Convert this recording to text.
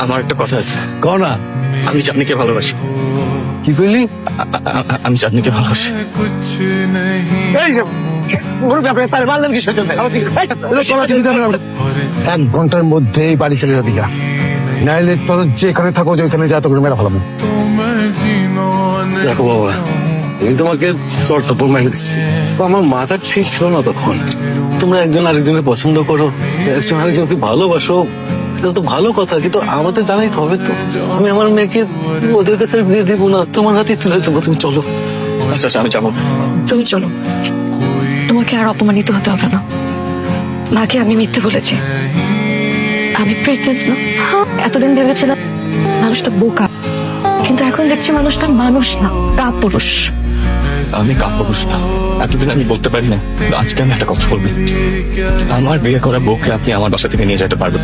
আমার একটা কথা আছে। কও না। আমি চাঁদনিকে ভালোবাসি। কি কইলি? আমি চাঁদনিকে ভালোবাসি। এই যে, ওর ব্যাপারে তার মারলেন কিসের জন্য? এক ঘন্টার মধ্যেই বাড়ি ছেড়ে যাবি গা, নাইলে তোর যেখানে থাকো যেখানে যা তোকে মেরা ফেলাম। দেখো বাবা, আমি তোমাকে চর্তব্য মেরে দিচ্ছি, তো আমার মাথা ঠিক ছিল না তখন। তোমরা একজন আরেকজনের পছন্দ করো, একজন আরেকজনকে ভালোবাসো, এটা তো ভালো কথা, কিন্তু আমাদের জানাই তো হবে তো। আমি আমার মেয়েকে ওদের কাছে বিয়ে দিব না, তোমার হাতেই তুলে দেবো। তুমি চলো। আচ্ছা আচ্ছা, আমি যাবো। তুমি চলো, তোমাকে আর অপমানিত হতে হবে না। মাকে আমি মিথ্যে বলেছি, আমি প্রেগনেন্ট না। এতদিন ভেবেছিলাম মানুষটা বোকা, কিন্তু এখন দেখছি মানুষটা মানুষ না, কাপুরুষ। আমি কাপুরুষ না, এতদিন আমি বলতে পারি না, কিন্তু আজকে আমি একটা কথা বলবো। আমার বিয়ে করা বউকে আপনি আমার বাসা থেকে নিয়ে যেতে পারবেন।